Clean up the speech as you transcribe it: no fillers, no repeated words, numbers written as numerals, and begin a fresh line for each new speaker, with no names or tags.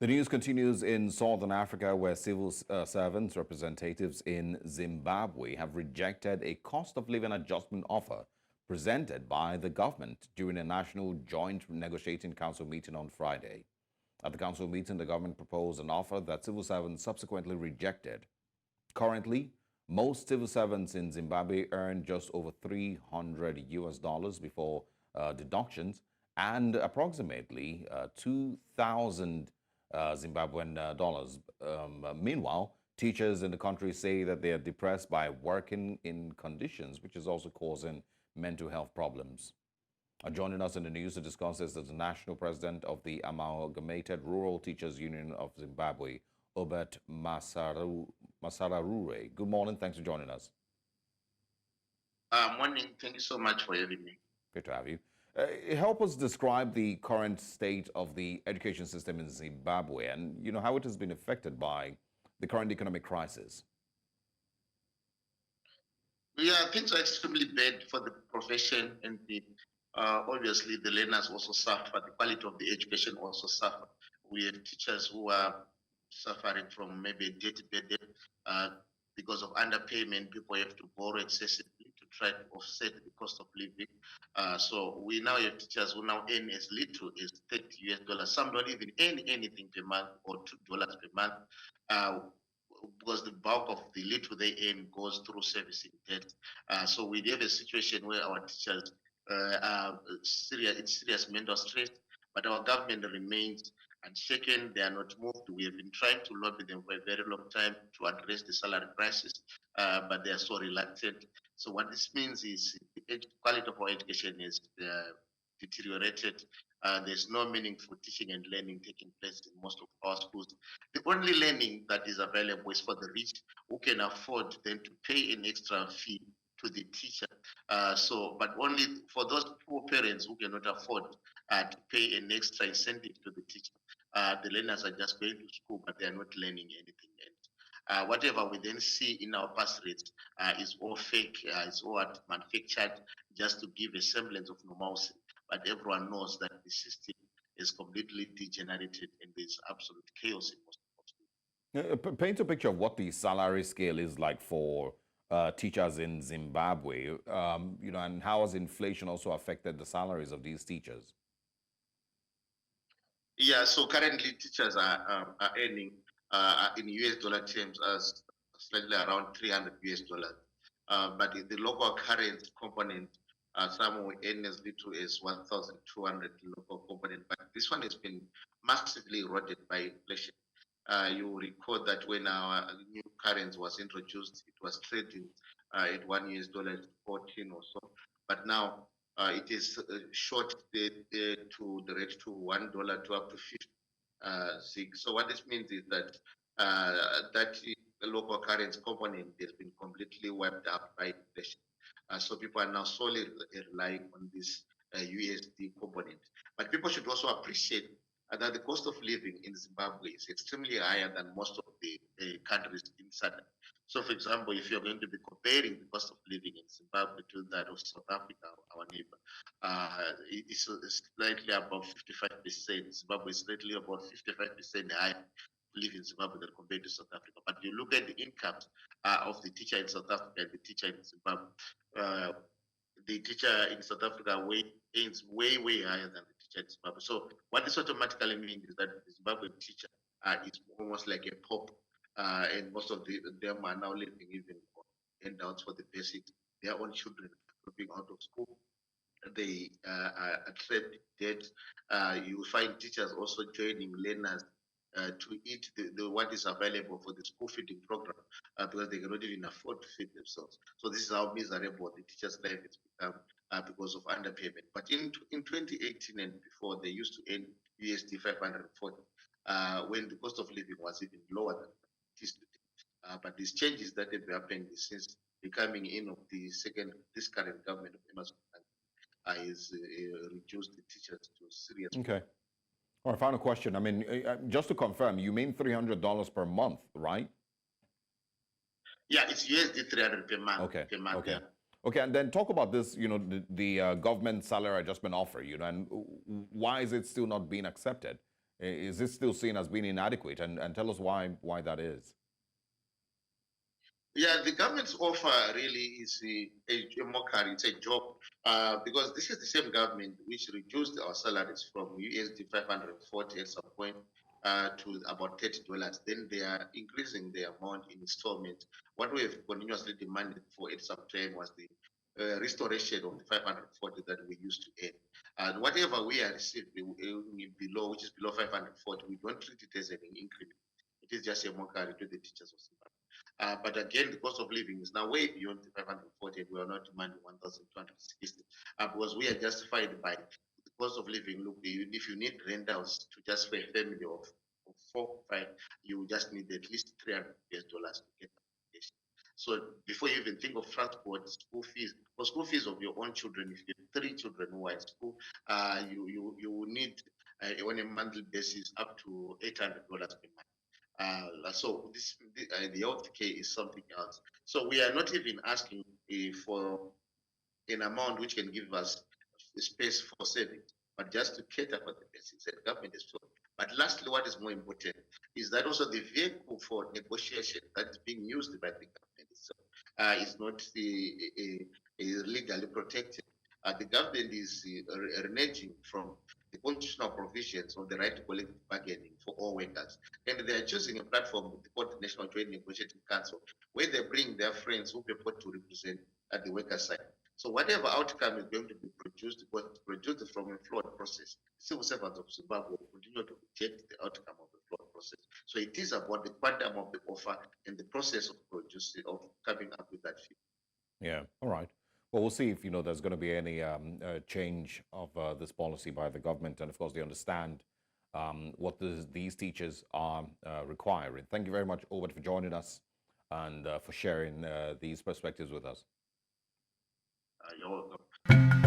The news continues in Southern Africa, where civil servants representatives in Zimbabwe have rejected a cost of living adjustment offer presented by the government during a national joint negotiating council meeting on Friday. At the council meeting, the government proposed an offer that civil servants subsequently rejected. Currently, most civil servants in Zimbabwe earn just over $300 before deductions, and approximately 2,000 Zimbabwean dollars. Meanwhile, teachers in the country say that they are depressed by working in conditions which is also causing mental health problems. Joining us in the news to discuss this is the national president of the Amalgamated Rural Teachers Union of Zimbabwe, Obert Masaraure. Good morning. Thanks for joining us.
Morning. Thank you so much for having me.
Great to have you. Help us describe the current state of the education system in Zimbabwe and, how it has been affected by the current economic crisis.
Yeah, things are extremely bad for the profession, and obviously the learners also suffer. The quality of the education also suffer. We have teachers who are suffering from maybe debt because of underpayment. People have to borrow excessively to try to offset the cost of living. So we now have teachers who now earn as little as $30. Some don't even earn anything per month or $2 per month. Because the bulk of the little they earn goes through servicing debt. So we have a situation where our teachers are in serious mental stress, but our government remains unshaken. They are not moved. We have been trying to lobby them for a very long time to address the salary crisis, but they are so reluctant. So what this means is the quality of our education is deteriorated. There's no meaningful teaching and learning taking place in most of our schools. The only learning that is available is for the rich who can afford then to pay an extra fee to the teacher. But only for those poor parents who cannot afford to pay an extra incentive to the teacher. The learners are just going to school, but they are not learning anything else. Whatever we then see in our pass rates is all fake, it's all manufactured just to give a semblance of normalcy. But everyone knows that the system is completely degenerated and there's absolute chaos in most of
schools. Paint a picture of what the salary scale is like for teachers in Zimbabwe, and how has inflation also affected the salaries of these teachers?
Yeah, so currently teachers are earning in US dollar terms as slightly around $300. But in the local currency component, some will earn as little as 1,200 local component, but this one has been massively eroded by inflation. You recall that when our new currency was introduced, it was trading at $1 14 or so, but now it is short to the rate to $1 to up to 56. So what this means is that that local currency component has been completely wiped out by inflation. So people are now solely relying on this USD component. But people should also appreciate that the cost of living in Zimbabwe is extremely higher than most of the countries in SADC. So, for example, if you're going to be comparing the cost of living in Zimbabwe to that of South Africa, our neighbor, it's slightly above 55%. Zimbabwe is slightly about 55% higher live in Zimbabwe than compared to South Africa. But you look at the incomes of the teacher in South Africa and the teacher in Zimbabwe. The teacher in South Africa earns way higher than the teacher in Zimbabwe. So what this automatically means is that the Zimbabwean teacher is almost like a pauper, and most of them are now living even on handouts for the basics. Their own children dropping out of school. They are trapped debt. You find teachers also joining learners to eat what is available for the school feeding program because they cannot even afford to feed themselves. So this is how miserable the teachers' life has become because of underpayment. But in 2018 and before, they used to earn USD 540 when the cost of living was even lower than it is today. But these changes that have happened since the coming in of this current government of Emerson is reduced the teachers to serious.
Okay. All right, final question. I mean, just to confirm, you mean $300 per month, right?
Yeah, it's USD 300 per month.
Okay.
Per month,
okay.
Yeah.
Okay, and then talk about this, the government salary adjustment offer, and why is it still not being accepted? Is this still seen as being inadequate? And tell us why that is.
Yeah, the government's offer really is a mockery. It's a joke because this is the same government which reduced our salaries from USD 540 at some point to about $30. Then they are increasing the amount in installments. What we have continuously demanded for at some time was the restoration of the 540 that we used to earn. And whatever we are receiving below, which is below 540, we don't treat it as an increment. It is just a mockery to the teachers of Zimbabwe. But again, the cost of living is now way beyond the 540. We are not demanding 1,260 because we are justified by the cost of living. Look, if you need rentals to just for a family of 4 5, you just need at least $300 to get accommodation. So before you even think of transport, school fees, for school fees of your own children, if you have 3 children who are in school, you will need on a monthly basis up to $800 per month. So the healthcare is something else. So we are not even asking for an amount which can give us space for savings, but just to cater for the basics that government is doing. But lastly, what is more important is that also the vehicle for negotiation that is being used by the government itself is not legally protected. The government is reneging from the constitutional provisions of the right to collective bargaining for all workers. And they are choosing a platform called the National Trade Negotiating Council, where they bring their friends who purport to represent at the worker side. So whatever outcome is going to be produced, was produced from a flawed process. Civil servants of Zimbabwe will continue to reject the outcome of the flawed process. So it is about the quantum of the offer and the process of producing, of coming up with that figure.
Yeah. All right. Well, we'll see if there's going to be any change of this policy by the government, and of course they understand what these teachers are requiring. Thank you very much, Obert, for joining us and for sharing these perspectives with us.
You're welcome.